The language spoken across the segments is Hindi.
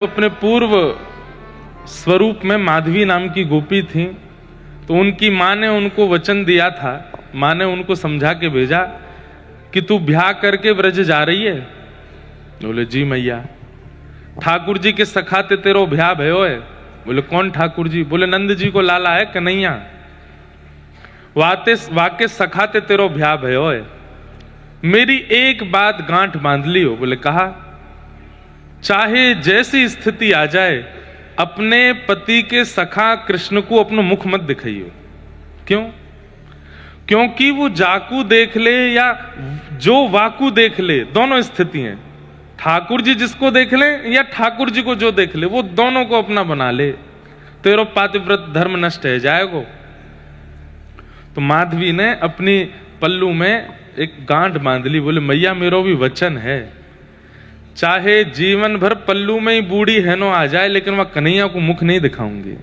अपने पूर्व स्वरूप में माधवी नाम की गोपी थी, तो उनकी माँ ने उनको वचन दिया था। माँ ने उनको समझा के भेजा कि तू ब्याह करके ब्रज जा रही है। बोले जी मैया। ठाकुर जी के सखा ते तेरो ब्याह भयो है। बोले कौन ठाकुर जी? बोले नंद जी को लाला है कन्हैया, वाके सखा ते तेरो ब्याह भयो है। मेरी एक बात गांठ बांध ली हो। बोले कहा, चाहे जैसी स्थिति आ जाए अपने पति के सखा कृष्ण को अपना मुख मत दिखाइयो। क्यों? क्योंकि वो जाकू देख ले या जो वाकू देख ले, दोनों स्थिति हैं। ठाकुर जी जिसको देख ले या ठाकुर जी को जो देख ले, वो दोनों को अपना बना ले, तेरो पातिव्रत धर्म नष्ट है जाएगो। तो माधवी ने अपनी पल्लू में एक गांठ बांध ली। बोले मैया मेरो भी वचन है, चाहे जीवन भर पल्लू में ही बूढ़ी हैनो आ जाए, लेकिन वह कन्हैया को मुख नहीं दिखाऊंगी।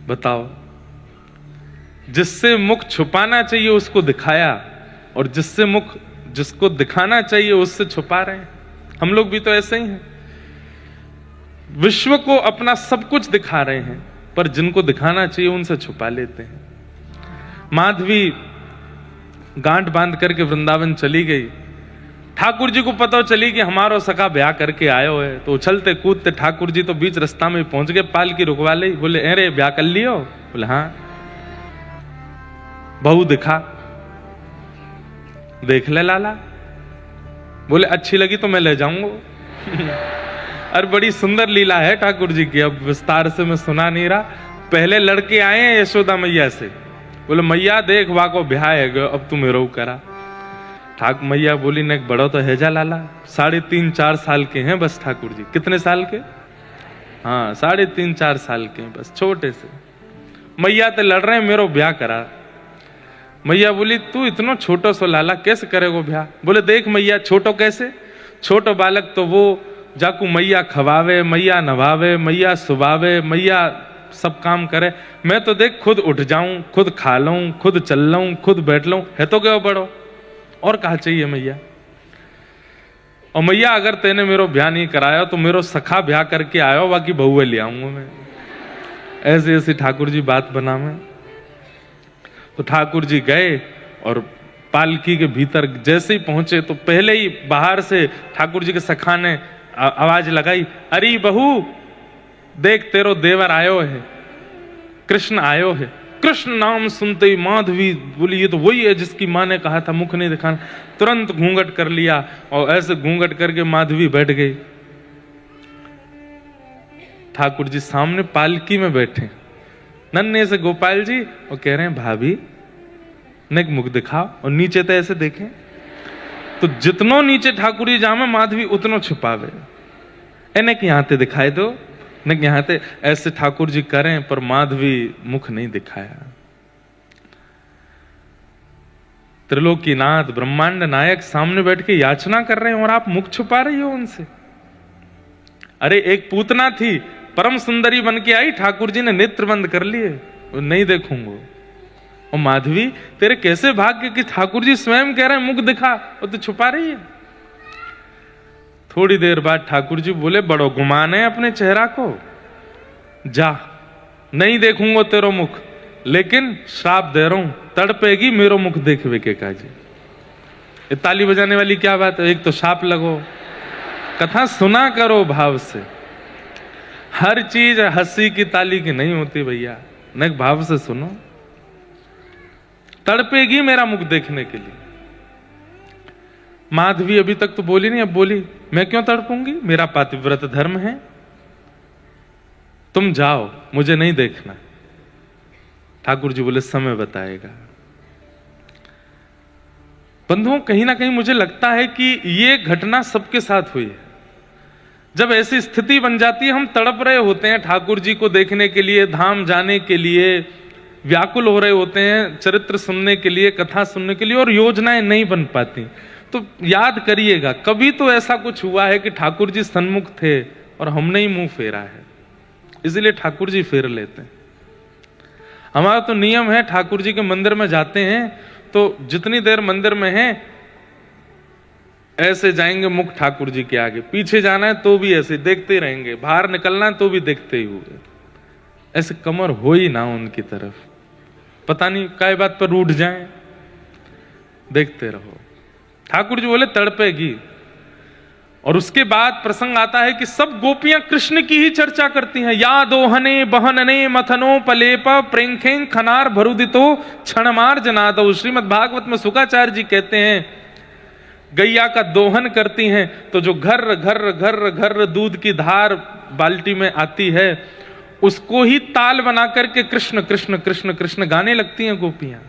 बताओ, जिससे मुख छुपाना चाहिए उसको दिखाया, और जिससे मुख जिसको दिखाना चाहिए उससे छुपा रहे हैं। हम लोग भी तो ऐसे ही हैं, विश्व को अपना सब कुछ दिखा रहे हैं, पर जिनको दिखाना चाहिए उनसे छुपा लेते हैं। माधवी गांठ बांध करके वृंदावन चली गई। ठाकुर जी को पता चली कि हमारो सखा ब्याह करके आयो है, तो उछलते कूदते ठाकुर जी तो बीच रास्ता में पहुंच गए, पालकी रुकवा ली। बोले अरे ब्याह कर लियो? बोले हाँ। बहू दिखा, देख ले लाला। बोले अच्छी लगी तो मैं ले जाऊंगा। अरे बड़ी सुंदर लीला है ठाकुर जी की, अब विस्तार से मैं सुना नहीं रहा। पहले लड़के आए हैं यशोदा मैया से। बोले मैया देख वाको ब्याह है, अब तू मेरो करा। ठाकुर मैया बोली ने बड़ो तो है जा लाला, 3.5-4 साल के हैं बस ठाकुर जी। कितने साल के? हाँ 3.5-4 साल के हैं बस, छोटे से। मैया तो लड़ रहे हैं मेरो ब्याह करा। मैया बोली तू इतना छोटो सो लाला कैसे करेगो ब्याह? बोले देख मैया, छोटो कैसे? छोटो बालक तो वो जाकू मैया खवावे, मैया नवावे, मैया सुबावे, मैया सब काम करे। मैं तो देख खुद उठ जाऊं, खुद खा लूं, खुद चल लूं, खुद बैठ लूं, है तो क्या बड़ो, और कहा चाहिए मैया? और मैया अगर तेने मेरो ब्याह नहीं कराया तो मेरो सखा ब्याह करके आयो, बाकी बहुए ले आऊंगा मैं। ऐसे ऐसी ठाकुर जी बात बना में। तो ठाकुर जी गए और पालकी के भीतर जैसे ही पहुंचे तो पहले ही बाहर से ठाकुर जी के सखा ने आवाज लगाई, अरे बहू देख तेरो देवर आयो है, कृष्ण आयो है। कृष्ण नाम सुनते ही माधवी बोली ये तो वही है जिसकी माँ ने कहा था मुख नहीं दिखाना। तुरंत घूंघट कर लिया और ऐसे घूंघट करके माधवी बैठ गई। ठाकुर जी सामने पालकी में बैठे, नन्हे से गोपाल जी, और कह रहे हैं भाभी ने मुख दिखाओ, और नीचे तो ऐसे देखें। तो जितनो नीचे ठाकुर जी जामे माधवी उतनो छुपावे। इन्हें कि यहाँ ते दिखाई दो, न यहाँ ते ऐसे ठाकुर जी करें, पर माधवी मुख नहीं दिखाया। त्रिलोकीनाथ ब्रह्मांड नायक सामने बैठ के याचना कर रहे हैं और आप मुख छुपा रही हो उनसे। अरे एक पूतना थी, परम सुंदरी बन के आई, ठाकुर जी ने नेत्र बंद कर लिए, नहीं देखूंगा। और माधवी तेरे कैसे भाग्य कि ठाकुर जी स्वयं कह रहे हैं मुख दिखा, और तो छुपा रही है। थोड़ी देर बाद ठाकुर जी बोले बड़ो गुमान है अपने चेहरा को, जा नहीं देखूंगा तेरो मुख, लेकिन श्राप दे रहा हूं, तड़पेगी मेरो मुख देखवे के काजी। ये ताली बजाने वाली क्या बात है? एक तो शाप लगो, कथा सुना करो भाव से। हर चीज हंसी की ताली की नहीं होती भैया, न भाव से सुनो। तड़पेगी मेरा मुख देखने के लिए। माधवी अभी तक तो बोली नहीं, अब बोली मैं क्यों तड़पूंगी, मेरा पातिव्रत धर्म है, तुम जाओ मुझे नहीं देखना। ठाकुर जी बोले समय बताएगा। बंधुओं कहीं ना कहीं मुझे लगता है कि ये घटना सबके साथ हुई है। जब ऐसी स्थिति बन जाती है, हम तड़प रहे होते हैं ठाकुर जी को देखने के लिए, धाम जाने के लिए व्याकुल हो रहे होते हैं, चरित्र सुनने के लिए, कथा सुनने के लिए, और योजनाएं नहीं बन पाती। तो याद करिएगा कभी तो ऐसा कुछ हुआ है कि ठाकुर जी सन्मुख थे और हमने ही मुंह फेरा है, इसलिए ठाकुर जी फेर लेते हैं। हमारा तो नियम है, ठाकुर जी के मंदिर में जाते हैं तो जितनी देर मंदिर में हैं ऐसे जाएंगे मुख ठाकुर जी के आगे, पीछे जाना है तो भी ऐसे देखते रहेंगे, बाहर निकलना है तो भी देखते ही हुए, ऐसे कमर हो ही ना उनकी तरफ, पता नहीं काय बात पर रूठ जाएं, देखते रहो। ठाकुर जी बोले तड़पेगी। और उसके बाद प्रसंग आता है कि सब गोपियां कृष्ण की ही चर्चा करती हैं। या दोहने बहनने मथनो पलेप प्रेंखे खनार भरुदितो क्षणमार जनादो। श्रीमद् भागवत में शुकाचार्य जी कहते हैं गैया का दोहन करती हैं तो जो घर घर घर घर दूध की धार बाल्टी में आती है उसको ही ताल बना करके कृष्ण कृष्ण कृष्ण कृष्ण गाने लगती हैं गोपियां।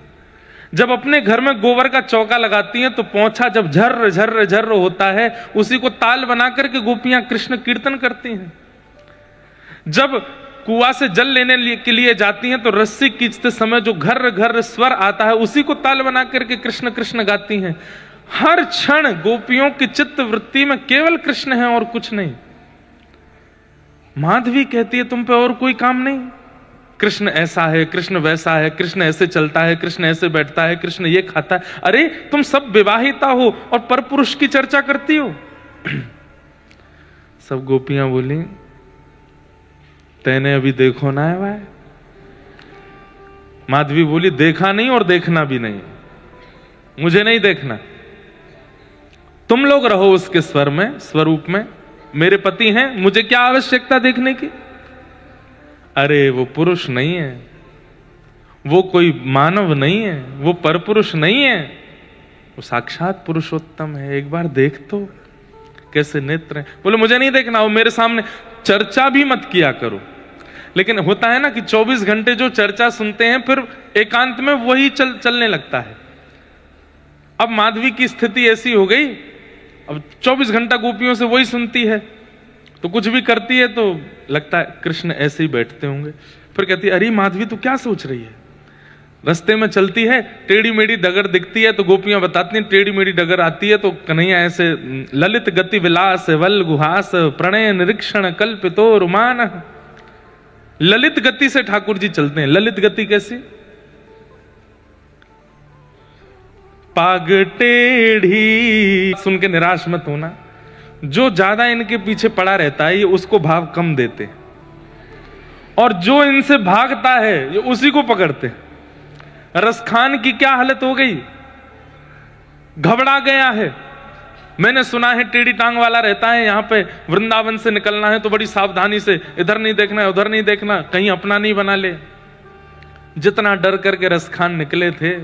जब अपने घर में गोबर का चौका लगाती हैं तो पोंछा जब झर्र झर्र झर्र होता है उसी को ताल बना करके गोपियां कृष्ण कीर्तन करती हैं। जब कुआं से जल लेने के लिए जाती हैं तो रस्सी खींचते समय जो घर घर स्वर आता है उसी को ताल बना करके कृष्ण कृष्ण गाती हैं। हर क्षण गोपियों की चित्त वृत्ति में केवल कृष्ण है और कुछ नहीं। माधवी कहती है तुम पे और कोई काम नहीं, कृष्ण ऐसा है, कृष्ण वैसा है, कृष्ण ऐसे चलता है, कृष्ण ऐसे बैठता है, कृष्ण ये खाता है। अरे तुम सब विवाहिता हो और परपुरुष की चर्चा करती हो। सब गोपियां बोली तेने अभी देखो ना है भाई। माधवी बोली देखा नहीं और देखना भी नहीं, मुझे नहीं देखना, तुम लोग रहो उसके स्वर में स्वरूप में, मेरे पति हैं, मुझे क्या आवश्यकता देखने की। अरे वो पुरुष नहीं है, वो कोई मानव नहीं है, वो परपुरुष नहीं है, वो साक्षात पुरुषोत्तम है, एक बार देख तो कैसे नेत्र हैं। बोले मुझे नहीं देखना, वो मेरे सामने चर्चा भी मत किया करो। लेकिन होता है ना कि 24 घंटे जो चर्चा सुनते हैं फिर एकांत में वही चलने लगता है। अब माधवी की स्थिति ऐसी हो गई, अब 24 घंटा गोपियों से वही सुनती है तो कुछ भी करती है तो लगता है कृष्ण ऐसे ही बैठते होंगे। फिर कहती है अरे माधवी तू क्या सोच रही है। रास्ते में चलती है, टेढ़ी मेढ़ी डगर दिखती है तो गोपियां बताती हैं टेढ़ी मेढ़ी डगर आती है तो कन्हैया ऐसे ललित गति विलास वल गुहास प्रणय निरीक्षण कल्पितो रुमान। ललित गति से ठाकुर जी चलते हैं। ललित गति कैसी? पाग टेढ़ी सुन के निराश मत होना, जो ज्यादा इनके पीछे पड़ा रहता है ये उसको भाव कम देते और जो इनसे भागता है ये उसी को पकड़ते। रसखान की क्या हालत हो गई, घबरा गया है। मैंने सुना है टेढ़ी टांग वाला रहता है यहां पे, वृंदावन से निकलना है तो बड़ी सावधानी से इधर नहीं देखना है उधर नहीं देखना, कहीं अपना नहीं बना ले। जितना डर करके रसखान निकले थे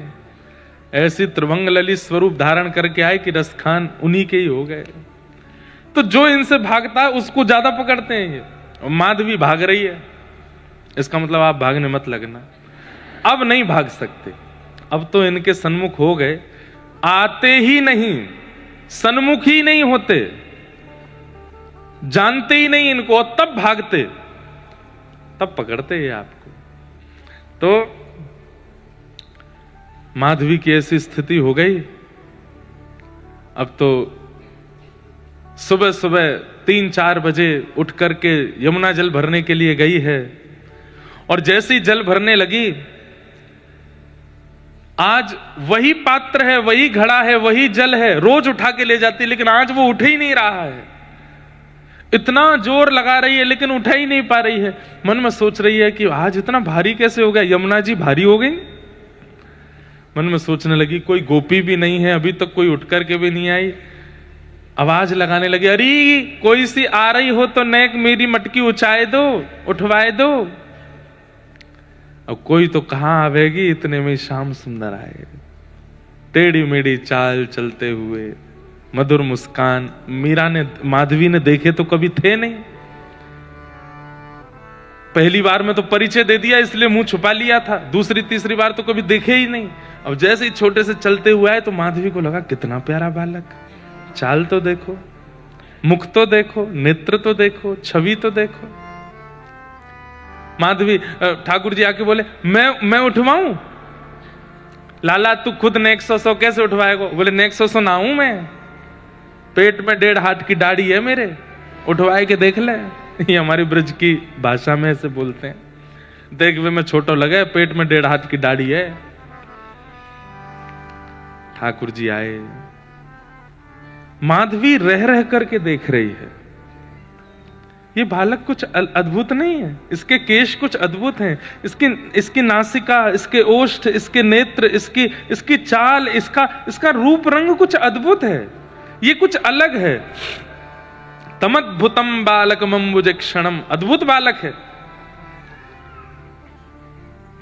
ऐसी त्रिभंग ललित स्वरूप धारण करके आए कि रसखान उन्हीं के ही हो गए। तो जो इनसे भागता है उसको ज्यादा पकड़ते हैं ये। माधवी भाग रही है, इसका मतलब आप भागने मत लगना। अब नहीं भाग सकते, अब तो इनके सन्मुख हो गए, आते ही नहीं, सन्मुख ही नहीं होते, जानते ही नहीं इनको, तब भागते, तब पकड़ते हैं आपको। तो माधवी की ऐसी स्थिति हो गई। अब तो सुबह सुबह 3-4 बजे उठ करके यमुना जल भरने के लिए गई है और जैसे ही जल भरने लगी, आज वही पात्र है, वही घड़ा है, वही जल है, रोज उठा के ले जाती, लेकिन आज वो उठ ही नहीं रहा है। इतना जोर लगा रही है लेकिन उठा ही नहीं पा रही है। मन में सोच रही है कि आज इतना भारी कैसे हो गया, यमुना जी भारी हो गई। मन में सोचने लगी कोई गोपी भी नहीं है, अभी तक कोई उठ करके भी नहीं आई। आवाज लगाने लगी, अरे कोई सी आ रही हो तो नेक मेरी मटकी उचाए दो, उठवाए दो। अब कोई तो कहां आवेगी, इतने में श्याम सुंदर आए, टेढ़ी मेढ़ी चाल चलते हुए, मधुर मुस्कान। मीरा ने माधवी ने देखे तो कभी थे नहीं, पहली बार में तो परिचय दे दिया इसलिए मुंह छुपा लिया था, दूसरी तीसरी बार तो कभी देखे ही नहीं। अब जैसे ही छोटे से चलते हुए आए तो माधवी को लगा कितना प्यारा बालक, चाल तो देखो, मुख तो देखो, नेत्र तो देखो, छवि तो देखो। माधवी ठाकुर जी आके बोले मैं उठवाऊं? लाला तू खुद नेक 100 कैसे उठवाएगा? बोले नेक 100 ना हूं मैं, पेट में 1.5 हाथ की दाढ़ी है मेरे, उठवाए के देख ले। ये हमारी ब्रज की भाषा में ऐसे बोलते हैं, देख वे में छोटो लगे, पेट में 1.5 हाथ की दाढ़ी है। ठाकुर जी आए, माधवी रह रह करके देख रही है। ये बालक कुछ अद्भुत नहीं है, इसके केश कुछ अद्भुत हैं, इसकी नासिका, इसके ओष्ठ, इसके नेत्र, इसकी चाल, इसका रूप रंग कुछ अद्भुत है, ये कुछ अलग है। तमद्भुतम बालकम अम्बुजक्षणम, अद्भुत बालक है।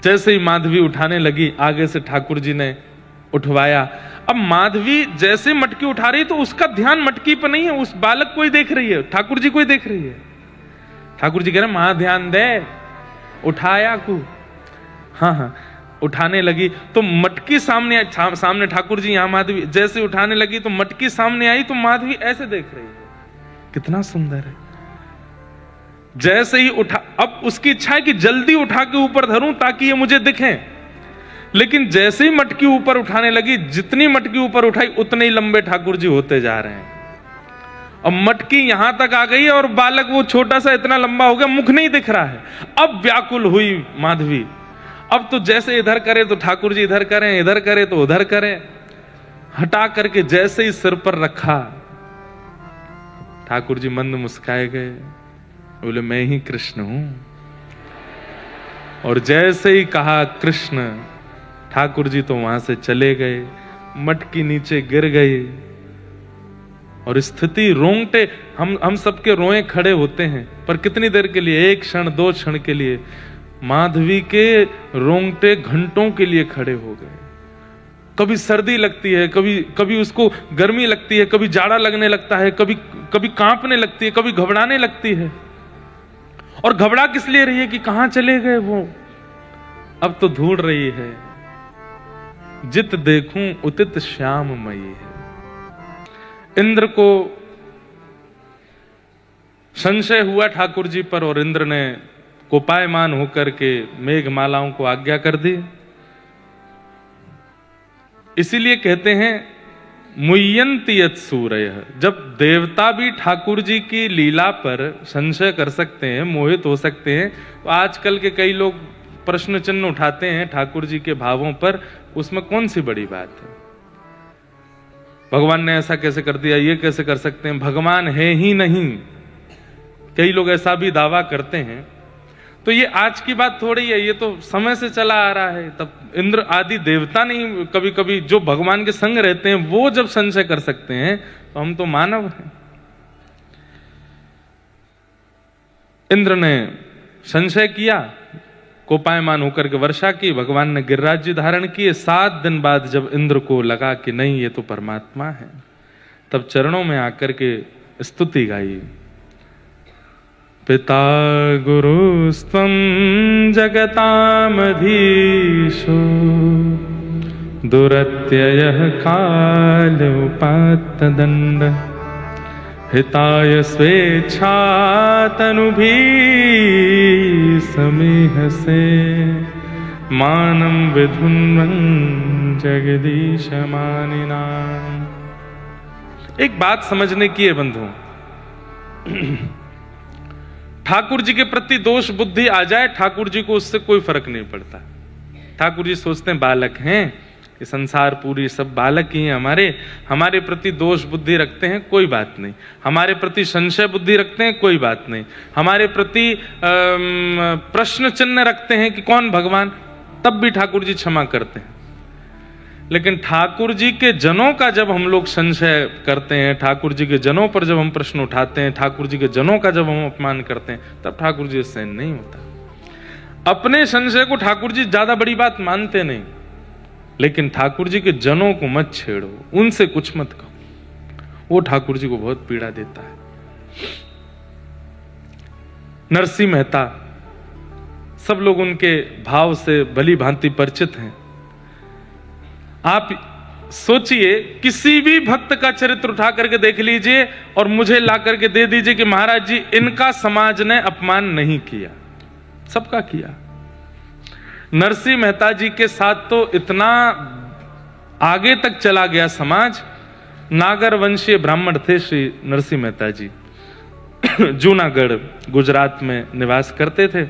जैसे ही माधवी उठाने लगी, आगे से ठाकुर जी ने उठवाया। अब माधवी जैसे मटकी उठा रही तो उसका ध्यान मटकी पर नहीं है, उस बालक को ही देख रही है, ठाकुर जी को ही देख रही है। ठाकुर जी कह रहे मां ध्यान दे, उठाया को। हाँ, उठाने लगी तो मटकी सामने ठाकुर जी, यहां माधवी जैसे उठाने लगी तो मटकी सामने आई तो माधवी ऐसे देख रही है, कितना सुंदर है। जैसे ही उठा, अब उसकी इच्छा है कि जल्दी उठा के ऊपर धरूं ताकि ये मुझे दिखें, लेकिन जैसे ही मटकी ऊपर उठाने लगी, जितनी मटकी ऊपर उठाई उतने ही लंबे ठाकुर जी होते जा रहे हैं। अब मटकी यहां तक आ गई और बालक वो छोटा सा इतना लंबा हो गया, मुख नहीं दिख रहा है। अब व्याकुल हुई माधवी, अब तो जैसे इधर करे तो ठाकुर जी इधर करें, इधर करे तो उधर करें। हटा करके जैसे ही सिर पर रखा, ठाकुर जी मंद मुस्काए गए, बोले मैं ही कृष्ण हूं। और जैसे ही कहा कृष्ण, ठाकुर जी तो वहां से चले गए, मटकी नीचे गिर गई। और स्थिति, रोंगटे, हम सबके रोए खड़े होते हैं, पर कितनी देर के लिए, एक क्षण, दो क्षण के लिए। माधवी के रोंगटे घंटों के लिए खड़े हो गए। कभी सर्दी लगती है, कभी उसको गर्मी लगती है, कभी जाड़ा लगने लगता है, कभी कांपने लगती है, कभी घबराने लगती है। और घबरा किस लिए रही है कि कहां चले गए वो। अब तो ढूंढ रही है, जित देखूं उतित श्याममयी है। इंद्र को संशय हुआ ठाकुर जी पर, और इंद्र ने कोपायमान होकर के मेघमालाओं को आज्ञा कर दी। इसीलिए कहते हैं मुह्यन्ति यत् सूरयः, जब देवता भी ठाकुर जी की लीला पर संशय कर सकते हैं, मोहित हो सकते हैं, तो आजकल के कई लोग प्रश्न चिन्ह उठाते हैं ठाकुर जी के भावों पर, उसमें कौन सी बड़ी बात है। भगवान ने ऐसा कैसे कर दिया, ये कैसे कर सकते हैं, भगवान है ही नहीं, कई लोग ऐसा भी दावा करते हैं। तो ये आज की बात थोड़ी है, ये तो समय से चला आ रहा है। तब इंद्र आदि देवता नहीं, कभी कभी जो भगवान के संग रहते हैं वो जब संशय कर सकते हैं, तो हम तो मानव हैं। इंद्र ने संशय किया, कोपायमान होकर के वर्षा की, भगवान ने गिरिराज धारण किए। 7 दिन बाद जब इंद्र को लगा कि नहीं ये तो परमात्मा है, तब चरणों में आकर के स्तुति गाई। पिता गुरुस्त्वं जगतामधीशो, दुरत्ययः काल उपात्तदण्ड, हिताय स्वेच्छा तनुभि समीहसे, मानं विधुन्वन् जगदीश मानिना। एक बात समझने की है बंधुओं, ठाकुर जी के प्रति दोष बुद्धि आ जाए, ठाकुर जी को उससे कोई फर्क नहीं पड़ता। ठाकुर जी सोचते हैं बालक हैं, ये संसार पूरी सब बालक ही हैं, हमारे प्रति दोष बुद्धि रखते हैं, कोई बात नहीं। हमारे प्रति संशय बुद्धि रखते हैं, कोई बात नहीं। हमारे प्रति प्रश्न चिन्ह रखते हैं कि कौन भगवान, तब भी ठाकुर जी क्षमा करते हैं। लेकिन ठाकुर जी के जनों का जब हम लोग संशय करते हैं, ठाकुर जी के जनों पर जब हम प्रश्न उठाते हैं, ठाकुर जी के जनों का जब हम अपमान करते हैं, तब ठाकुर जी सहन नहीं होता। अपने संशय को ठाकुर जी ज्यादा बड़ी बात मानते नहीं, लेकिन ठाकुर जी के जनों को मत छेड़ो, उनसे कुछ मत कहो, वो ठाकुर जी को बहुत पीड़ा देता है। नरसिंह मेहता, सब लोग उनके भाव से भली भांति परिचित हैं। आप सोचिए, किसी भी भक्त का चरित्र उठा करके देख लीजिए और मुझे ला करके दे दीजिए कि महाराज जी इनका समाज ने अपमान नहीं किया, सबका किया। नरसिंह मेहता जी के साथ तो इतना आगे तक चला गया समाज। नागर वंशीय ब्राह्मण थे श्री नरसिंह मेहता जी, जूनागढ़ गुजरात में निवास करते थे।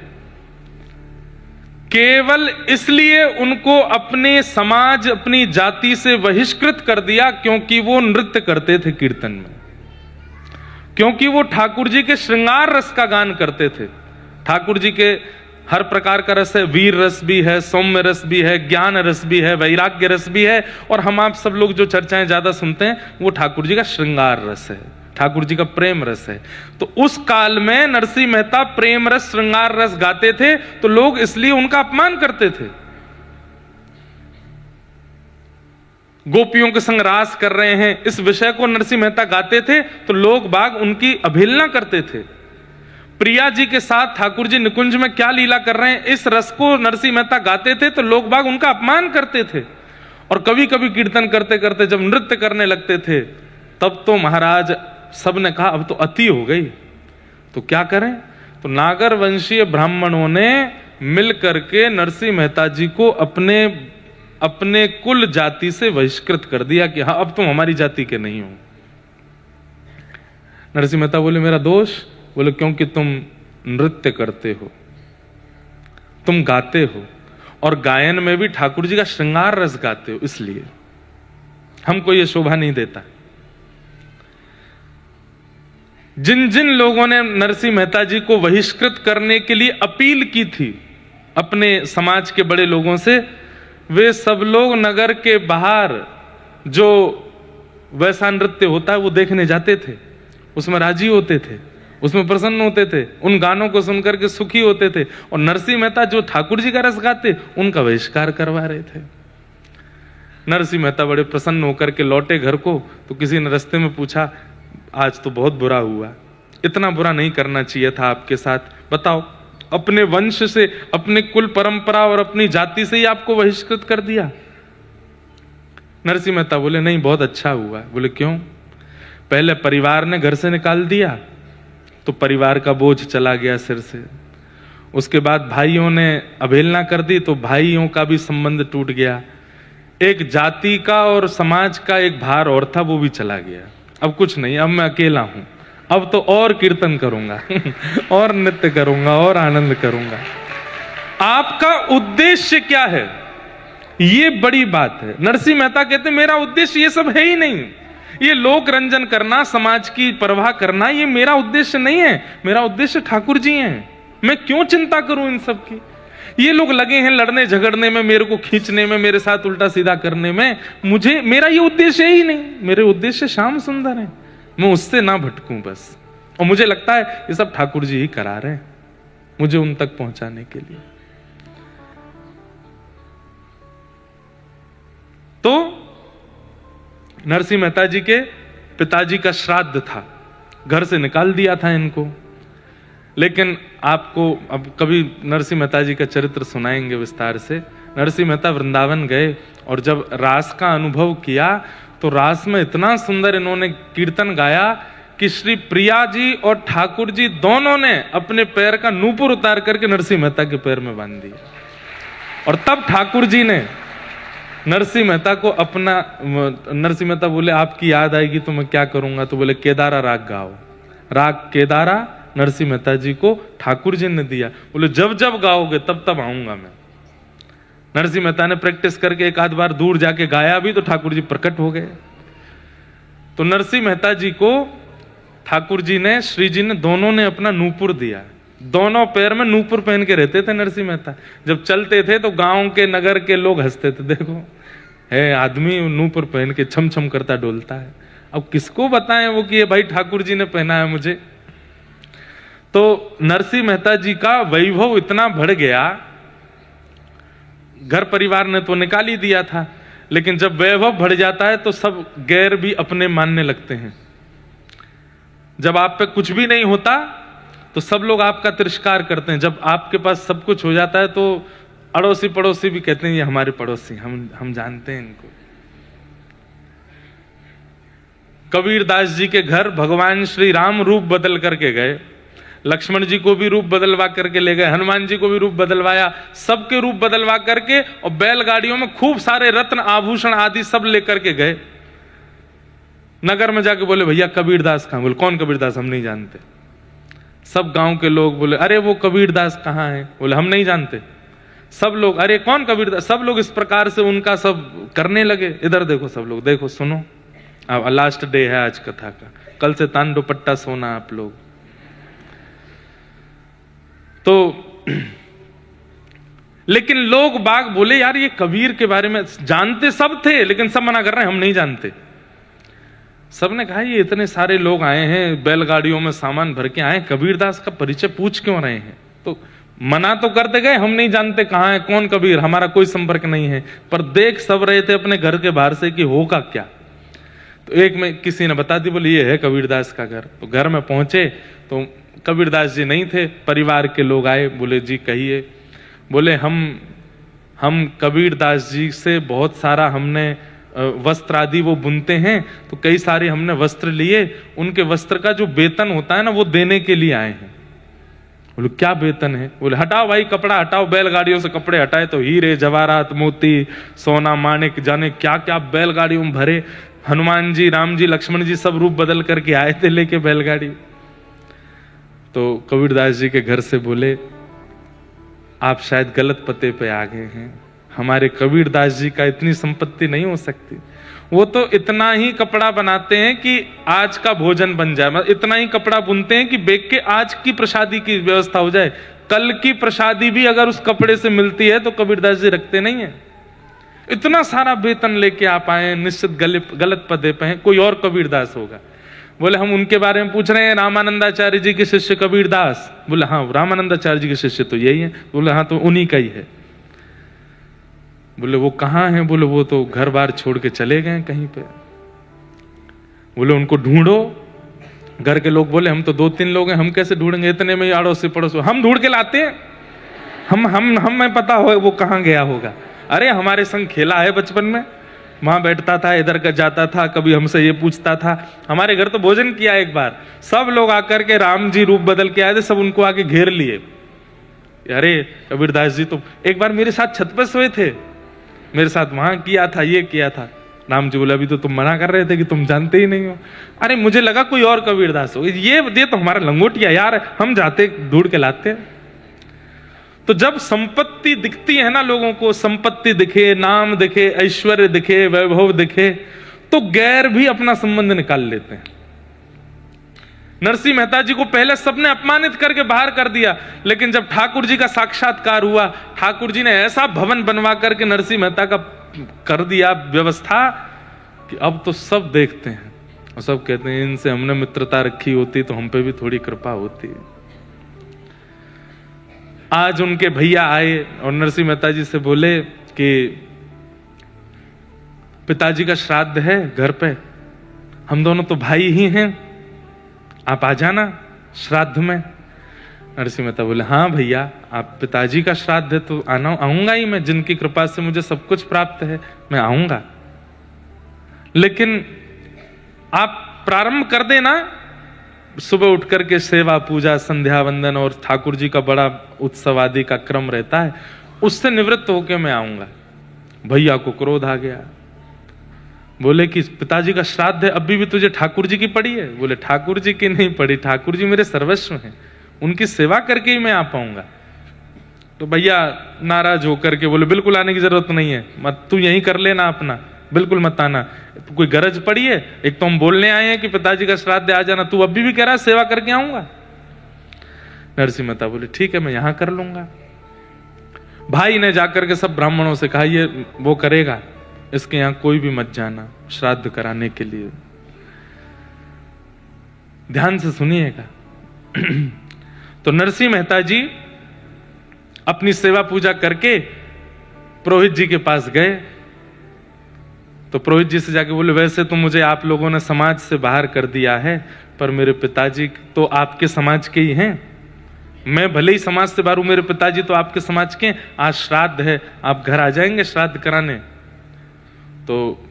केवल इसलिए उनको अपने समाज, अपनी जाति से बहिष्कृत कर दिया क्योंकि वो नृत्य करते थे कीर्तन में, क्योंकि वो ठाकुर जी के श्रृंगार रस का गान करते थे। ठाकुर जी के हर प्रकार का रस है, वीर रस भी है, सौम्य रस भी है, ज्ञान रस भी है, वैराग्य रस भी है, और हम आप सब लोग जो चर्चाएं ज्यादा सुनते हैं वो ठाकुर जी का श्रृंगार रस है, ठाकुर जी का प्रेम रस है। तो उस काल में नरसिंह मेहता प्रेम रस, श्रृंगार रस गाते थे, तो लोग इसलिए उनका अपमान करते थे। गोपियों के संग रास कर रहे हैं, इस विषय को नरसिंह मेहता गाते थे तो लोग बाग उनकी अवहेलना करते थे। प्रिया जी के साथ ठाकुर जी निकुंज में क्या लीला कर रहे हैं, इस रस को नरसिंह मेहता गाते थे तो लोग बाग उनका अपमान करते थे। और कभी कभी कीर्तन करते करते जब नृत्य करने लगते थे तब तो महाराज सब ने कहा अब तो अति हो गई, तो क्या करें। तो नागर वंशीय ब्राह्मणों ने मिल करके नरसिंह मेहता जी को अपने कुल जाति से बहिष्कृत कर दिया कि हाँ अब तुम हमारी जाति के नहीं हो। नरसिंह मेहता बोले मेरा दोष? बोले क्योंकि तुम नृत्य करते हो, तुम गाते हो, और गायन में भी ठाकुर जी का श्रृंगार रस गाते हो, इसलिए हमको यह शोभा नहीं देता। जिन जिन लोगों ने नरसिंह मेहता जी को बहिष्कृत करने के लिए अपील की थी अपने समाज के बड़े लोगों से, वे सब लोग नगर के बाहर जो वैसा नृत्य होता है वो देखने जाते थे, उसमें राजी होते थे, उसमें प्रसन्न होते थे, उन गानों को सुनकर के सुखी होते थे। और नरसिंह मेहता जो ठाकुर जी का रस गाते उनका बहिष्कार करवा रहे थे। नरसिंह मेहता बड़े प्रसन्न होकर के लौटे घर को, तो किसी ने रास्ते में पूछा आज तो बहुत बुरा हुआ, इतना बुरा नहीं करना चाहिए था आपके साथ, बताओ अपने वंश से, अपने कुल परंपरा और अपनी जाति से ही आपको बहिष्कृत कर दिया। नरसिंह मेहता बोले नहीं बहुत अच्छा हुआ। बोले क्यों? पहले परिवार ने घर से निकाल दिया तो परिवार का बोझ चला गया सिर से, उसके बाद भाइयों ने अवहेलना कर दी तो भाइयों का भी संबंध टूट गया, एक जाति का और समाज का एक भार और था वो भी चला गया। अब कुछ नहीं, अब मैं अकेला हूं, अब तो और कीर्तन करूंगा और नृत्य करूंगा और आनंद करूंगा। आपका उद्देश्य क्या है, ये बड़ी बात है। नरसिंह मेहता कहते मेरा उद्देश्य ये सब है ही नहीं, ये लोक रंजन करना, समाज की परवाह करना, ये मेरा उद्देश्य नहीं है। मेरा उद्देश्य ठाकुर जी हैं, मैं क्यों चिंता करूं इन सब की। ये लोग लगे हैं लड़ने झगड़ने में, मेरे को खींचने में, मेरे साथ उल्टा सीधा करने में, मेरा ये उद्देश्य ही नहीं। मेरे उद्देश्य श्याम सुंदर है, मैं उससे ना भटकूं बस। और मुझे लगता है ये सब ठाकुर जी ही करा रहे हैं मुझे उन तक पहुंचाने के लिए। तो नरसिंह मेहता जी के पिताजी का श्राद्ध था, घर से निकाल दिया था इनको। लेकिन आपको अब कभी नरसिंह मेहता जी का चरित्र सुनाएंगे विस्तार से। नरसिंह मेहता वृंदावन गए और जब रास का अनुभव किया तो रास में इतना सुंदर इन्होंने कीर्तन गाया कि श्री प्रिया जी और ठाकुर जी दोनों ने अपने पैर का नूपुर उतार करके नरसिंह मेहता के पैर में बांध दिया। और तब ठाकुर जी ने नरसिंह मेहता को अपना, नरसिंह मेहता बोले आपकी याद आएगी तो मैं क्या करूंगा, तो बोले केदारा राग गाओ। राग केदारा नरसिंह मेहता जी को ठाकुर जी ने दिया। बोले जब जब गाओगे तब तब आऊंगा मैं। नरसिंह मेहता ने प्रैक्टिस करके एक आध बार दूर जाके गाया भी तो ठाकुर जी प्रकट हो गए। तो नरसिंह मेहता जी को ठाकुर जी ने, श्री जी ने, दोनों ने अपना नूपुर दिया। दोनों पैर में नूपुर पहन के रहते थे नरसिंह मेहता। जब चलते थे तो गांव के, नगर के लोग हंसते थे, देखो है आदमी नूपुर पहन के छम छम करता डोलता है। अब किसको बताएं वो कि ये भाई ठाकुर जी ने पहना है मुझे। तो नरसिंह मेहता जी का वैभव इतना बढ़ गया, घर परिवार ने तो निकाल ही दिया था, लेकिन जब वैभव बढ़ जाता है तो सब गैर भी अपने मानने लगते हैं। जब आप पे कुछ भी नहीं होता तो सब लोग आपका तिरस्कार करते हैं। जब आपके पास सब कुछ हो जाता है तो अड़ोसी पड़ोसी भी कहते हैं ये हमारे पड़ोसी, हम जानते हैं इनको। कबीरदास जी के घर भगवान श्री राम रूप बदल करके गए, लक्ष्मण जी को भी रूप बदलवा करके ले गए, हनुमान जी को भी रूप बदलवाया, सबके रूप बदलवा करके और बैलगाड़ियों में खूब सारे रत्न आभूषण आदि सब लेकर के गए। नगर में जाके बोले भैया कबीरदास कहां? बोले कौन कबीरदास? हम नहीं जानते। सब गांव के लोग बोले अरे वो कबीरदास कहां है? बोले हम नहीं जानते। सब लोग, अरे कौन कबीरदास, सब लोग इस प्रकार से उनका सब करने लगे। इधर देखो सब लोग, देखो सुनो, अब लास्ट डे है आज कथा का, कल से तान दुपट्टा सोना आप लोग। तो लेकिन लोग बाग बोले यार ये कबीर के बारे में जानते सब थे, लेकिन सब मना कर रहे हैं हम नहीं जानते। सबने कहा ये इतने सारे लोग आए हैं, बैलगाड़ियों में सामान भर के आए, कबीरदास का परिचय पूछ क्यों रहे हैं? तो मना तो करते गए, हम नहीं जानते कहां है, कौन कबीर, हमारा कोई संपर्क नहीं है। पर देख सब रहे थे अपने घर के बाहर से कि होगा क्या। तो एक में किसी ने बता दी, बोले ये है कबीरदास का घर। तो घर में पहुंचे तो कबीरदास जी नहीं थे, परिवार के लोग आए, बोले जी कहिए। बोले हम कबीरदास जी से बहुत सारा हमने वस्त्र आदि वो बुनते हैं, तो कई सारे हमने वस्त्र लिए, उनके वस्त्र का जो वेतन होता है ना वो देने के लिए आए हैं। बोले क्या वेतन है? बोले हटाओ भाई कपड़ा हटाओ, बैलगाड़ियों से कपड़े हटाए तो हीरे जवाहरात मोती सोना माणिक जाने क्या क्या बैलगाड़ियों में भरे, हनुमान जी राम जी लक्ष्मण जी सब रूप बदल करके आए थे लेके बैलगाड़ी। तो कबीरदास जी के घर से बोले आप शायद गलत पते पे आ गए हैं, हमारे कबीरदास जी का इतनी संपत्ति नहीं हो सकती। वो तो इतना ही कपड़ा बनाते हैं कि आज का भोजन बन जाए, मतलब इतना ही कपड़ा बुनते हैं कि बेच के आज की प्रसादी की व्यवस्था हो जाए, कल की प्रसादी भी अगर उस कपड़े से मिलती है तो कबीरदास जी रखते नहीं है। इतना सारा वेतन लेके आप आए, निश्चित गलत पदे पे हैं, कोई और कबीरदास होगा। बोले हम उनके बारे में पूछ रहे हैं, रामानंदाचार्य जी के शिष्य कबीरदास। बोले हाँ रामानंदाचार्य जी के शिष्य तो यही है। बोले हाँ तो उन्हीं का ही है। बोले वो कहाँ हैं? बोले वो तो घर बार छोड़ के चले गए कहीं पे। बोले उनको ढूंढो। घर के लोग बोले हम तो 2-3 लोग हैं, हम कैसे ढूंढेंगे, इतने में अड़ोस से पड़ोस हम ढूंढ के लाते हैं, हमें पता हो वो कहाँ गया होगा। अरे हमारे संग खेला है बचपन में, वहां बैठता था, इधर का जाता था, कभी हमसे ये पूछता था, हमारे घर तो भोजन किया एक बार, सब लोग आकर के राम जी रूप बदल के आए थे, सब उनको आके घेर लिए। अरे कबीरदास जी तो एक बार मेरे साथ छत पर सोए थे, मेरे साथ वहां किया था, ये किया था। राम जी बोला अभी तो तुम मना कर रहे थे कि तुम जानते ही नहीं हो। अरे मुझे लगा कोई और कबीरदास हो, ये तो हमारा लंगोटिया यार, हम जाते ढूंढ के लाते। तो जब संपत्ति दिखती है ना लोगों को, संपत्ति दिखे, नाम दिखे, ऐश्वर्य दिखे, वैभव दिखे, तो गैर भी अपना संबंध निकाल लेते हैं। नरसिंह मेहता जी को पहले सबने अपमानित करके बाहर कर दिया, लेकिन जब ठाकुर जी का साक्षात्कार हुआ, ठाकुर जी ने ऐसा भवन बनवा करके नरसिंह मेहता का कर दिया व्यवस्था कि अब तो सब देखते हैं और सब कहते हैं इनसे हमने मित्रता रखी होती तो हम पे भी थोड़ी कृपा होती। आज उनके भैया आए और नरसिंह मेहता जी से बोले कि पिताजी का श्राद्ध है घर पे, हम दोनों तो भाई ही हैं, आप आ जाना श्राद्ध में। नरसिंह मेहता बोले हाँ भैया, आप पिताजी का श्राद्ध है तो आऊंगा ही मैं, जिनकी कृपा से मुझे सब कुछ प्राप्त है मैं आऊंगा, लेकिन आप प्रारंभ कर देना, सुबह उठ करके सेवा पूजा संध्या वंदन और ठाकुर जी का बड़ा उत्सव आदि का क्रम रहता है, उससे निवृत्त होकर मैं आऊंगा। भैया को क्रोध आ गया, बोले कि पिताजी का श्राद्ध है, अभी भी तुझे ठाकुर जी की पड़ी है? बोले ठाकुर जी की नहीं पड़ी, ठाकुर जी मेरे सर्वस्व हैं, उनकी सेवा करके ही मैं आ पाऊंगा। तो भैया नाराज होकर के बोले बिल्कुल आने की जरूरत नहीं है, मत तू यहीं कर लेना अपना, बिल्कुल मत आना, तो कोई गरज पड़ी है? एक तो हम बोलने आए हैं कि पिताजी का श्राद्ध आ जाना, तू अभी भी कह रहा है सेवा करके आऊंगा। नरसिंह मेहता बोले ठीक है मैं यहां कर लूंगा। भाई ने जाकर के सब ब्राह्मणों से कहा ये वो करेगा, इसके यहां कोई भी मत जाना श्राद्ध कराने के लिए। ध्यान से सुनिएगा। तो नरसिंह मेहता जी अपनी सेवा पूजा करके पुरोहित जी के पास गए, तो पुरोहित जी से जाके बोले वैसे तो मुझे आप लोगों ने समाज से बाहर कर दिया है, पर मेरे पिताजी तो आपके समाज के ही हैं, मैं भले ही समाज से बाहर हूं, मेरे पिताजी तो आपके समाज के, आज श्राद्ध है, आप घर आ जाएंगे श्राद्ध कराने? तो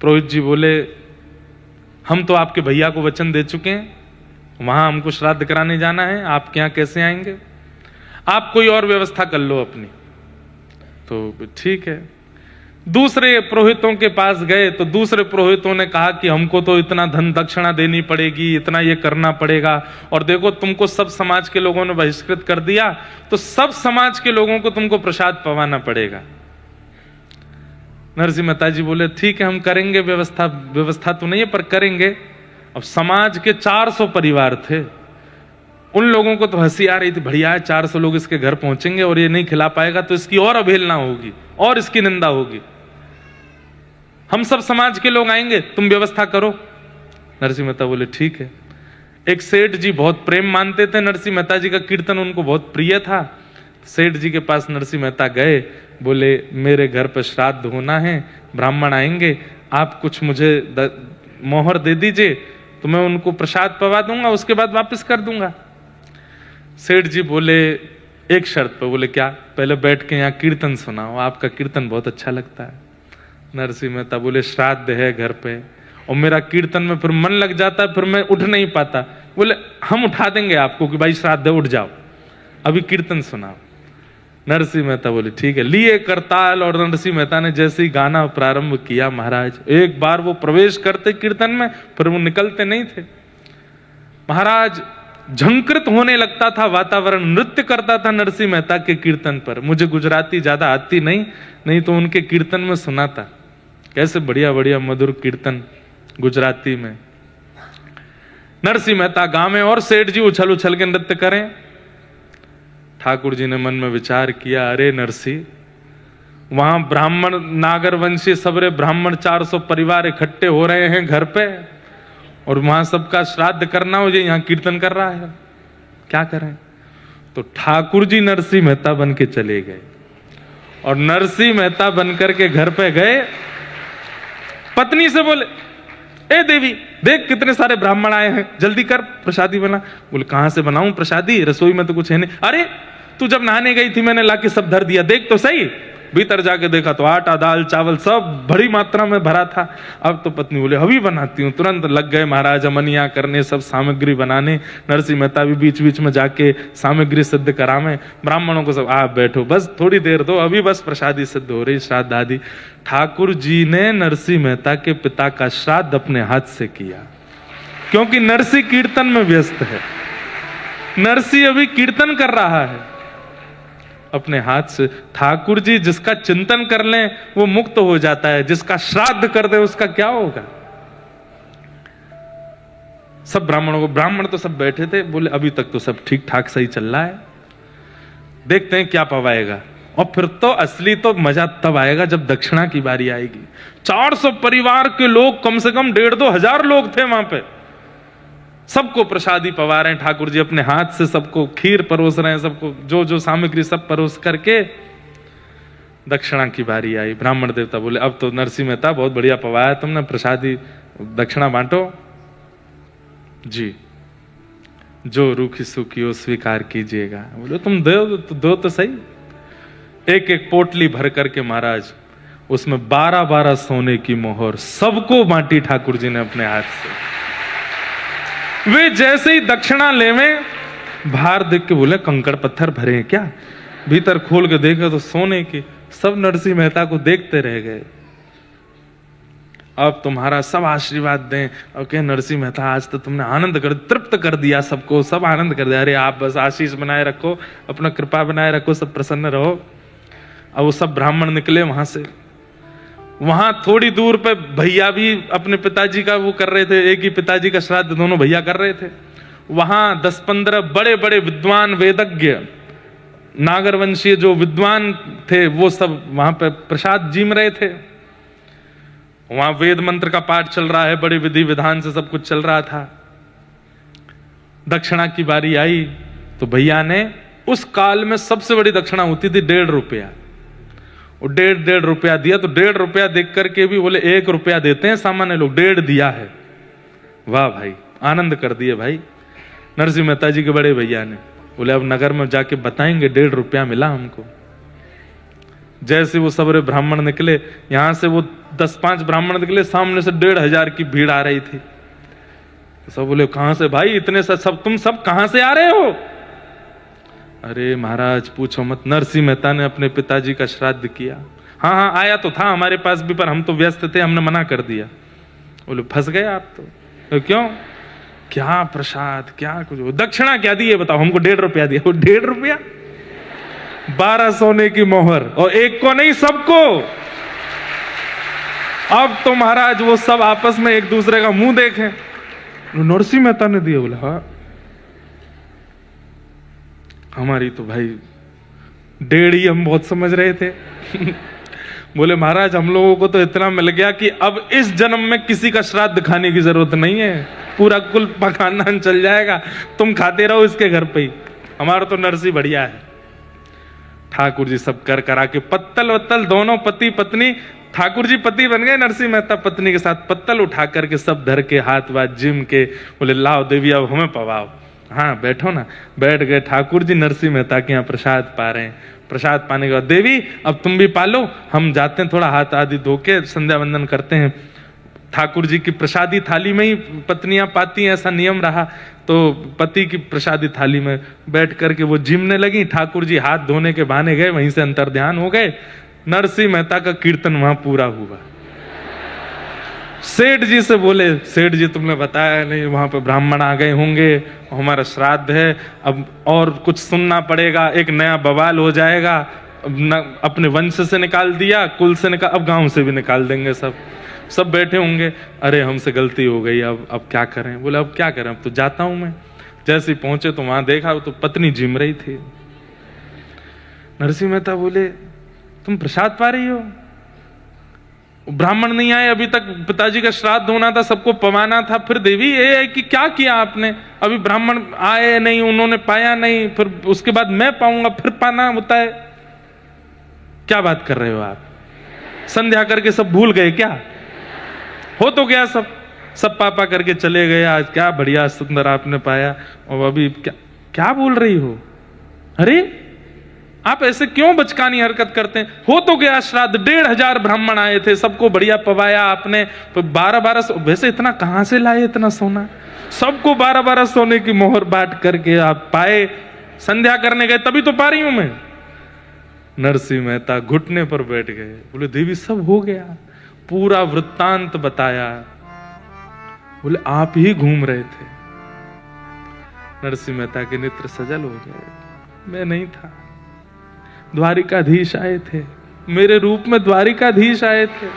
पुरोहित जी बोले हम तो आपके भैया को वचन दे चुके हैं, वहां हमको श्राद्ध कराने जाना है, आपके यहां कैसे आएंगे, आप कोई और व्यवस्था कर लो अपनी। तो ठीक है। दूसरे पुरोहितों के पास गए तो दूसरे पुरोहितों ने कहा कि हमको तो इतना धन दक्षिणा देनी पड़ेगी, इतना ये करना पड़ेगा, और देखो तुमको सब समाज के लोगों ने बहिष्कृत कर दिया, तो सब समाज के लोगों को तुमको प्रसाद पवाना पड़ेगा। नरसिंह मेहता जी बोले ठीक है, हम करेंगे व्यवस्था, व्यवस्था तो नहीं है पर करेंगे। अब समाज के 400 परिवार थे, उन लोगों को तो हंसी आ रही थी, बढ़िया है 400 लोग इसके घर पहुंचेंगे और ये नहीं खिला पाएगा तो इसकी और अवहेलना होगी और इसकी निंदा होगी, हम सब समाज के लोग आएंगे, तुम व्यवस्था करो। नरसिंह मेहता बोले ठीक है। एक सेठ जी बहुत प्रेम मानते थे, नरसिंह मेहता जी का कीर्तन उनको बहुत प्रिय था। सेठ जी के पास नरसिंह मेहता गए, बोले मेरे घर पर श्राद्ध होना है, ब्राह्मण आएंगे, आप कुछ मुझे मोहर दे दीजिए तो मैं उनको प्रसाद पवा दूंगा, उसके बाद वापस कर दूंगा। सेठ जी बोले एक शर्त पर। बोले क्या? पहले बैठ के यहाँ कीर्तन सुनाओ, आपका कीर्तन बहुत अच्छा लगता है। नरसिंह मेहता बोले श्राद्ध है घर पे और मेरा कीर्तन में फिर मन लग जाता है, फिर मैं उठ नहीं पाता। बोले हम उठा देंगे आपको कि भाई श्राद्ध है, उठ जाओ, अभी कीर्तन सुनाओ। नरसिंह मेहता बोले ठीक है। लिए करताल और नरसिंह मेहता ने जैसे ही गाना प्रारंभ किया, महाराज एक बार वो प्रवेश करते कीर्तन में, फिर वो निकलते नहीं थे। महाराज झंकृत होने लगता था वातावरण, नृत्य करता था नरसिंह मेहता के कीर्तन पर। मुझे गुजराती ज्यादा आती नहीं तो उनके कीर्तन में सुना था, कैसे बढ़िया बढ़िया मधुर कीर्तन गुजराती में। नरसिंह मेहता गावे और सेठ जी उछल उछल के नृत्य करें। ठाकुर जी ने मन में विचार किया, अरे नरसिंह, वहां ब्राह्मण नागरवंशी सबरे ब्राह्मण 400 परिवार इकट्ठे हो रहे हैं घर पे और वहां सबका श्राद्ध करना हो, ये यहाँ कीर्तन कर रहा है, क्या करें? तो ठाकुर जी नरसिंह मेहता बन के चले गए और नरसिंह मेहता बनकर के घर पे गए। पत्नी से बोले ए देवी देख कितने सारे ब्राह्मण आए हैं, जल्दी कर प्रसादी बना। बोले कहां से बनाऊं प्रसादी, रसोई में तो कुछ है नहीं। अरे तू जब नहाने गई थी मैंने लाके सब धर दिया, देख तो सही। भीतर जाके देखा तो आटा दाल चावल सब बड़ी मात्रा में भरा था। अब तो पत्नी बोले अभी बनाती हूँ। तुरंत लग गए महाराज अमनिया करने, सब सामग्री बनाने। नरसिंह मेहता भी बीच बीच में जाके सामग्री सिद्ध करावे, ब्राह्मणों को सब आप बैठो बस थोड़ी देर दो, अभी बस प्रसादी सिद्ध हो रही, श्राद्ध आदि। ठाकुर जी ने नरसिंह मेहता के पिता का श्राद्ध अपने हाथ से किया, क्योंकि नरसिंह कीर्तन में व्यस्त है। नरसिंह अभी कीर्तन कर रहा है अपने हाथ से। ठाकुर जी जिसका चिंतन कर लें वो मुक्त हो जाता है, जिसका श्राद्ध कर दे उसका क्या होगा। सब ब्राह्मणों को, ब्राह्मण तो सब बैठे थे, बोले अभी तक तो सब ठीक ठाक सही चल रहा है, देखते हैं क्या पवाएगा। और फिर तो असली तो मजा तब आएगा जब दक्षिणा की बारी आएगी। 400 परिवार के लोग, कम से कम 1,500-2 हजार लोग थे वहां पे, सबको प्रसादी पवा रहे हैं ठाकुर जी अपने हाथ से, सबको खीर परोस रहे हैं, सबको जो जो सामग्री सब परोस करके। दक्षिणा की बारी आई। ब्राह्मण देवता बोले अब तो नरसिंह मेहता बहुत बढ़िया पवाया तुमने, प्रसादी दक्षिणा बांटो। जी जो रूखी सूखी हो स्वीकार कीजिएगा। बोले तुम दो तो सही। एक एक पोटली भर करके महाराज उसमें 12-12 सोने की मोहर सबको बांटी ठाकुर जी ने अपने हाथ से। वे जैसे ही दक्षिणा लेवे, बाहर देख के बोले कंकड़ पत्थर भरे हैं क्या? भीतर खोल के देखे तो सोने की। सब नरसिंह मेहता को देखते रह गए। अब तुम्हारा सब आशीर्वाद दें। और कहे नरसिंह मेहता आज तो तुमने आनंद कर, तृप्त कर दिया सबको, सब आनंद कर दिया। अरे आप बस आशीष बनाए रखो, अपना कृपा बनाए रखो, सब प्रसन्न रहो। अब वो सब ब्राह्मण निकले वहां से। वहां थोड़ी दूर पे भैया भी अपने पिताजी का वो कर रहे थे, एक ही पिताजी का श्राद्ध दोनों भैया कर रहे थे। वहां 10-15 बड़े बड़े विद्वान वेदज्ञ नागरवंशीय जो विद्वान थे वो सब वहां पे प्रसाद जीम रहे थे। वहां वेद मंत्र का पाठ चल रहा है, बड़े विधि विधान से सब कुछ चल रहा था। दक्षिणा की बारी आई तो भैया ने, उस काल में सबसे बड़ी दक्षिणा होती थी 1.5 रुपया। और 1.5 रुपया दिया तो 1.5 रुपया देख करके भी बोले 1 रुपया देते हैं सामान्य लोग, 1.5 दिया है। वाह भाई, आनंद कर दिए भाई नरसिंह मेहता जी के बड़े भैया ने। बोले अब नगर में जाके बताएंगे 1.5 रुपया मिला हमको। जैसे वो सबरे ब्राह्मण निकले, यहां से वो 10-5 ब्राह्मण निकले, सामने से 1,500 की भीड़ आ रही थी। तो सब बोले कहां से भाई इतने सब तुम सब कहां से आ रहे हो? अरे महाराज पूछो मत, नरसिंह मेहता ने अपने पिताजी का श्राद्ध किया। हाँ हाँ आया तो था हमारे पास भी, पर हम तो व्यस्त थे, हमने मना कर दिया। बोले फंस गए आप तो क्यों? क्या प्रसाद, क्या कुछ, दक्षिणा क्या दी है बताओ? हमको 1.5 रुपया दिया। वो 1.5 रुपया, 12 सोने की मोहर, और एक को नहीं सबको। अब तो महाराज वो सब आपस में एक दूसरे का मुंह देखें। नरसिंह मेहता ने दिया। बोला हाँ, हमारी तो भाई 1.5 ही हम बहुत समझ रहे थे। बोले महाराज हम लोगों को तो इतना मिल गया कि अब इस जन्म में किसी का श्राद्ध खाने की जरूरत नहीं है, पूरा कुल खानदान चल जाएगा, तुम खाते रहो इसके घर पे ही, हमारा तो नरसी बढ़िया है। ठाकुर जी सब कर करा के पत्तल वत्तल दोनों पति पत्नी, ठाकुर जी पति बन गए, नरसिंह मेहता पत्नी के साथ पत्तल उठा करके सब धर के हाथ वाथ जिम के। बोले लाओ देवी अब हमें पवाओ। हाँ बैठो ना। बैठ गए। ठाकुर जी नरसिंह मेहता के यहाँ प्रसाद पा रहे हैं। प्रसाद पाने के बाद देवी अब तुम भी पालो, हम जाते हैं थोड़ा हाथ आदि धो के संध्या वंदन करते हैं। ठाकुर जी की प्रसादी थाली में ही पत्नियां पाती हैं, ऐसा नियम रहा। तो पति की प्रसादी थाली में बैठ करके वो जिमने लगी। ठाकुर जी हाथ धोने के बहाने गए, वहीं से अंतर्ध्यान हो गए। नरसिंह मेहता का कीर्तन वहां पूरा हुआ। सेठ जी से बोले सेठ जी तुमने बताया नहीं, वहां पे ब्राह्मण आ गए होंगे, हमारा श्राद्ध है, अब और कुछ सुनना पड़ेगा, एक नया बवाल हो जाएगा। अपने वंश से निकाल दिया, कुल से निकाल, अब गांव से भी निकाल देंगे। सब बैठे होंगे, अरे हमसे गलती हो गई, अब क्या करें? बोले अब क्या करें, अब तो जाता हूं मैं। जैसे ही पहुंचे तो वहां देखा तो पत्नी जिम रही थी। नरसिंह मेहता बोले तुम प्रसाद पा रही हो? ब्राह्मण नहीं आए अभी तक, पिताजी का श्राद्ध होना था, सबको पवाना था, फिर देवी ये है कि क्या किया आपने? अभी ब्राह्मण आए नहीं, उन्होंने पाया नहीं, फिर उसके बाद मैं पाऊंगा, फिर पाना होता है। क्या बात कर रहे हो आप? संध्या करके सब भूल गए क्या? हो तो गया सब पापा करके चले गए, आज क्या बढ़िया सुंदर आपने पाया, और अभी क्या बोल रही हो? अरे आप ऐसे क्यों बचकानी हरकत करते हैं? हो तो गया श्राद्ध, 1,500 ब्राह्मण आए थे, सबको बढ़िया पवाया आपने, 12-12 वैसे इतना कहां से लाए इतना सोना? सबको 12-12 सोने की मोहर बांट करके आप पाए, संध्या करने गए तभी तो पा रही हूं मैं। नरसिंह मेहता घुटने पर बैठ गए। बोले देवी सब हो गया, पूरा वृत्तांत बताया। बोले आप ही घूम रहे थे। नरसिंह मेहता के नेत्र सजल हो गए। मैं नहीं था, द्वारिकाधीश आए थे, मेरे रूप में द्वारिकाधीश आए थे।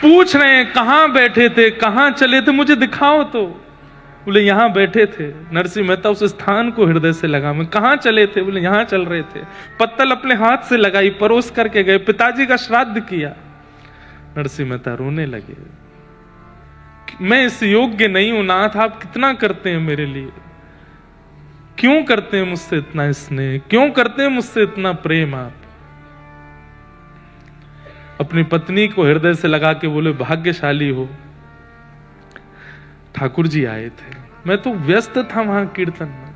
पूछ रहे हैं कहां बैठे थे, कहां चले थे, मुझे दिखाओ तो। बोले यहां बैठे थे। नरसिंह मेहता उस स्थान को हृदय से लगा। मैं कहां चले थे? बोले यहां चल रहे थे। पत्तल अपने हाथ से लगाई, परोस करके गए, पिताजी का श्राद्ध किया। नरसिंह मेहता रोने लगे। मैं इस योग्य नहीं हूं नाथ, आप कितना करते हैं मेरे लिए, क्यों करते हैं मुझसे इतना स्नेह, क्यों करते हैं मुझसे इतना प्रेम? आप अपनी पत्नी को हृदय से लगा के बोले भाग्यशाली हो, ठाकुर जी आए थे, मैं तो व्यस्त था वहां कीर्तन में।